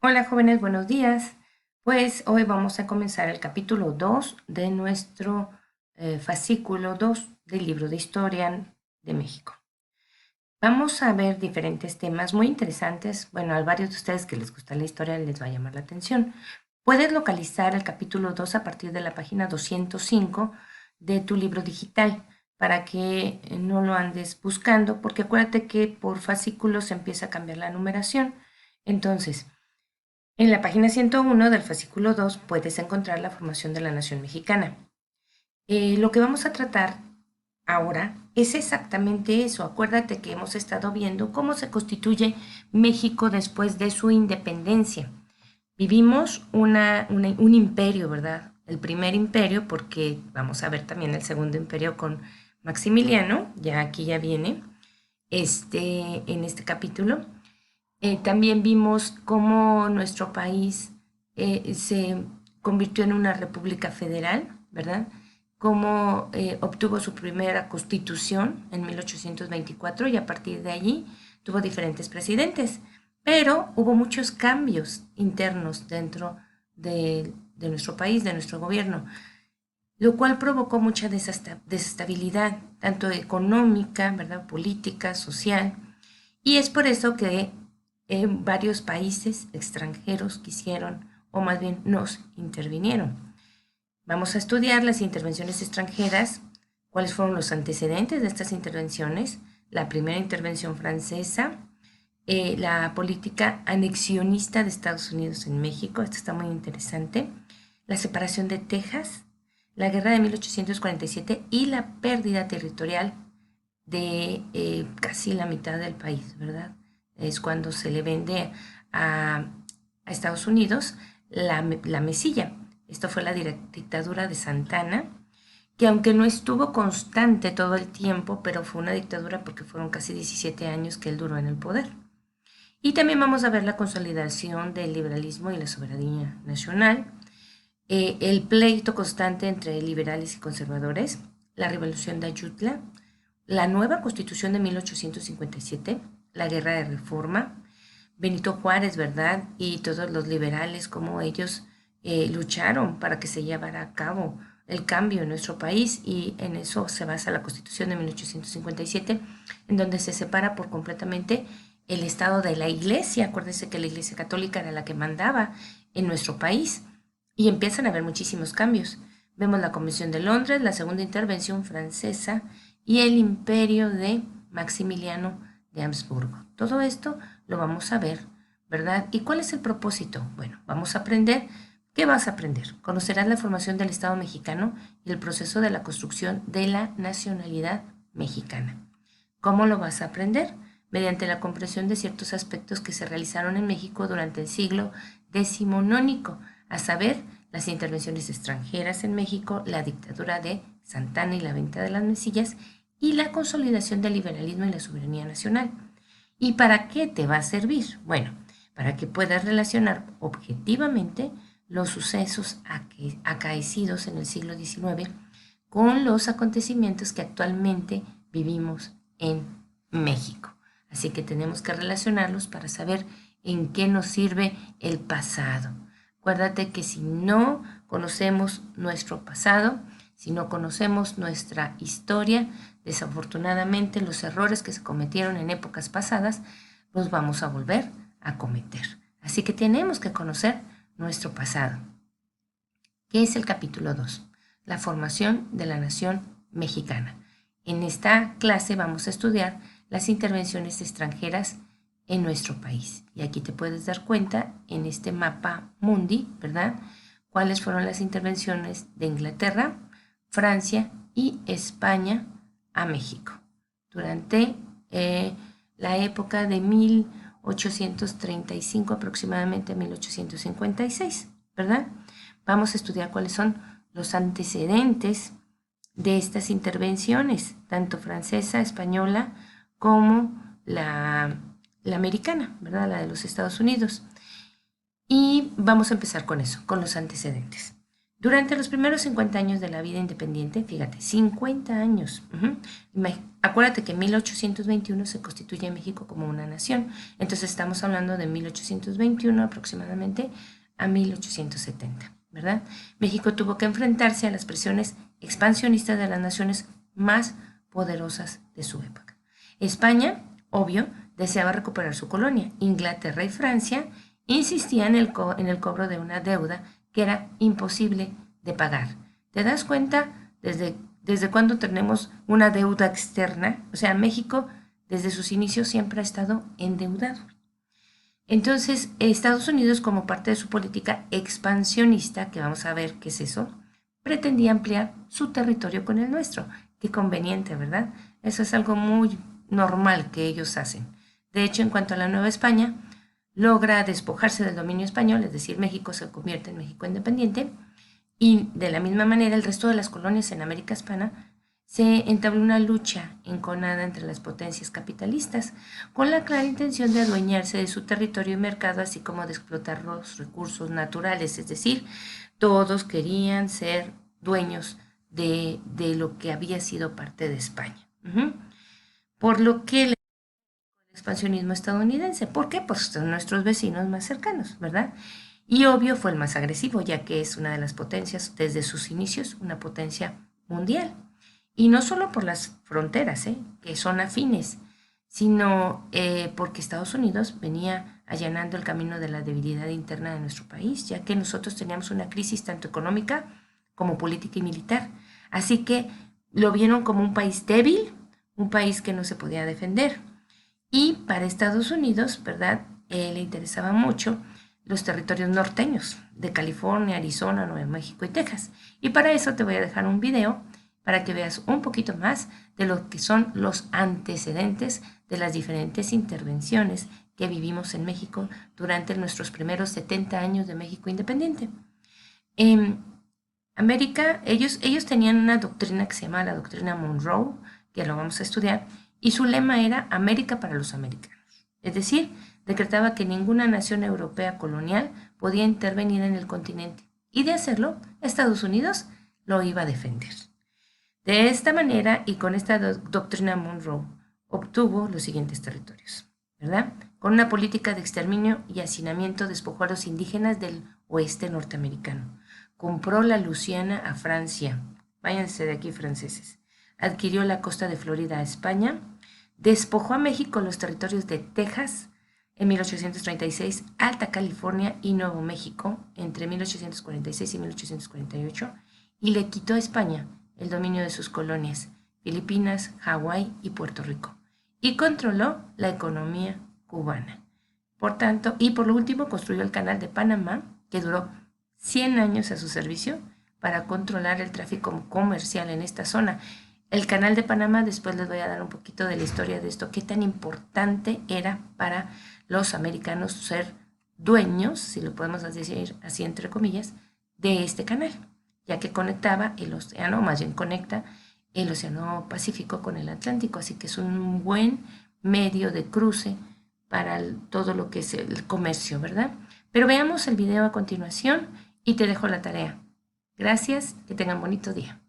Hola jóvenes, buenos días. Pues hoy vamos a comenzar el capítulo 2 de nuestro fascículo 2 del libro de Historia de México. Vamos a ver diferentes temas muy interesantes. Bueno, a varios de ustedes que les gusta la historia les va a llamar la atención. Puedes localizar el capítulo 2 a partir de la página 205 de tu libro digital para que no lo andes buscando, porque acuérdate que por fascículos se empieza a cambiar la numeración. Entonces, en la página 101 del fascículo 2 puedes encontrar la formación de la nación mexicana. Lo que vamos a tratar ahora es exactamente eso. Acuérdate que hemos estado viendo cómo se constituye México después de su independencia. Vivimos un imperio, ¿verdad? El primer imperio, porque vamos a ver también el segundo imperio con Maximiliano, ya aquí ya viene, en este capítulo. También vimos cómo nuestro país se convirtió en una república federal, ¿verdad? Cómo obtuvo su primera constitución en 1824 y a partir de allí tuvo diferentes presidentes. Pero hubo muchos cambios internos dentro de nuestro país, de nuestro gobierno, lo cual provocó mucha desestabilidad, tanto económica, ¿verdad? Política, social. Y es por eso que varios países extranjeros quisieron, o más bien nos intervinieron. Vamos a estudiar las intervenciones extranjeras, cuáles fueron los antecedentes de estas intervenciones, la primera intervención francesa, la política anexionista de Estados Unidos en México, esto está muy interesante, la separación de Texas, la guerra de 1847 y la pérdida territorial de casi la mitad del país, ¿verdad? Es cuando se le vende a Estados Unidos la mesilla. Esto fue la dictadura de Santana, que aunque no estuvo constante todo el tiempo, pero fue una dictadura porque fueron casi 17 años que él duró en el poder. Y también vamos a ver la consolidación del liberalismo y la soberanía nacional, el pleito constante entre liberales y conservadores, la revolución de Ayutla, la nueva constitución de 1857, la guerra de reforma, Benito Juárez, ¿verdad? Y todos los liberales, como ellos lucharon para que se llevara a cabo el cambio en nuestro país y en eso se basa la constitución de 1857, en donde se separa por completamente el estado de la iglesia. Acuérdense que la iglesia católica era la que mandaba en nuestro país y empiezan a haber muchísimos cambios. Vemos la Convención de Londres, la segunda intervención francesa y el imperio de Maximiliano de Habsburgo. Todo esto lo vamos a ver, ¿verdad? ¿Y cuál es el propósito? Bueno, vamos a aprender. ¿Qué vas a aprender? Conocerás la formación del Estado mexicano y el proceso de la construcción de la nacionalidad mexicana. ¿Cómo lo vas a aprender? Mediante la comprensión de ciertos aspectos que se realizaron en México durante el siglo decimonónico, a saber, las intervenciones extranjeras en México, la dictadura de Santana y la venta de las mesillas, y la consolidación del liberalismo y la soberanía nacional. ¿Y para qué te va a servir? Bueno, para que puedas relacionar objetivamente los sucesos acaecidos en el siglo XIX con los acontecimientos que actualmente vivimos en México. Así que tenemos que relacionarlos para saber en qué nos sirve el pasado. Acuérdate que si no conocemos nuestro pasado, si no conocemos nuestra historia, desafortunadamente los errores que se cometieron en épocas pasadas los vamos a volver a cometer. Así que tenemos que conocer nuestro pasado. ¿Qué es el capítulo 2? La formación de la nación mexicana. En esta clase vamos a estudiar las intervenciones extranjeras en nuestro país. Y aquí te puedes dar cuenta en este mapa mundi, ¿verdad? Cuáles fueron las intervenciones de Inglaterra, Francia y España a México durante la época de 1835 aproximadamente a 1856, ¿verdad? Vamos a estudiar cuáles son los antecedentes de estas intervenciones, tanto francesa, española, como la americana, ¿verdad? La de los Estados Unidos. Y vamos a empezar con eso, con los antecedentes. Durante los primeros 50 años de la vida independiente, fíjate, 50 años. Acuérdate que en 1821 se constituye México como una nación. Entonces estamos hablando de 1821 aproximadamente a 1870, ¿verdad? México tuvo que enfrentarse a las presiones expansionistas de las naciones más poderosas de su época. España, obvio, deseaba recuperar su colonia. Inglaterra y Francia insistían en el cobro de una deuda que era imposible de pagar. ¿Te das cuenta desde cuándo tenemos una deuda externa? O sea, México desde sus inicios siempre ha estado endeudado. Entonces, Estados Unidos, como parte de su política expansionista, que vamos a ver qué es eso, pretendía ampliar su territorio con el nuestro. Qué conveniente, ¿verdad? Eso es algo muy normal que ellos hacen. De hecho, en cuanto a la Nueva España, logra despojarse del dominio español, es decir, México se convierte en México independiente, y de la misma manera el resto de las colonias en América Hispana se entabló una lucha enconada entre las potencias capitalistas, con la clara intención de adueñarse de su territorio y mercado, así como de explotar los recursos naturales, es decir, todos querían ser dueños de lo que había sido parte de España. Por lo que el expansionismo estadounidense. ¿Por qué? Pues son nuestros vecinos más cercanos, ¿verdad? Y obvio fue el más agresivo, ya que es una de las potencias, desde sus inicios, una potencia mundial. Y no solo por las fronteras, que son afines, sino porque Estados Unidos venía allanando el camino de la debilidad interna de nuestro país, ya que nosotros teníamos una crisis tanto económica como política y militar. Así que lo vieron como un país débil, un país que no se podía defender. Y para Estados Unidos, ¿verdad? Le interesaba mucho los territorios norteños de California, Arizona, Nuevo México y Texas. Y para eso te voy a dejar un video para que veas un poquito más de lo que son los antecedentes de las diferentes intervenciones que vivimos en México durante nuestros primeros 70 años de México independiente. En América, ellos tenían una doctrina que se llama la doctrina Monroe, que lo vamos a estudiar, y su lema era América para los americanos. Es decir, decretaba que ninguna nación europea colonial podía intervenir en el continente, y de hacerlo, Estados Unidos lo iba a defender. De esta manera, y con esta doctrina Monroe, obtuvo los siguientes territorios, ¿verdad? Con una política de exterminio y hacinamiento despojó a los indígenas del oeste norteamericano. Compró la Luisiana a Francia. Váyanse de aquí, franceses. Adquirió la costa de Florida a España. Despojó a México los territorios de Texas en 1836, Alta California y Nuevo México entre 1846 y 1848, y le quitó a España el dominio de sus colonias, Filipinas, Hawái y Puerto Rico, y controló la economía cubana. Por tanto, y por lo último, construyó el Canal de Panamá, que duró 100 años a su servicio para controlar el tráfico comercial en esta zona. El Canal de Panamá, después les voy a dar un poquito de la historia de esto, qué tan importante era para los americanos ser dueños, si lo podemos decir así entre comillas, de este canal, ya que conectaba el océano, más bien conecta el océano Pacífico con el Atlántico, así que es un buen medio de cruce para todo lo que es el comercio, ¿verdad? Pero veamos el video a continuación y te dejo la tarea. Gracias, que tengan bonito día.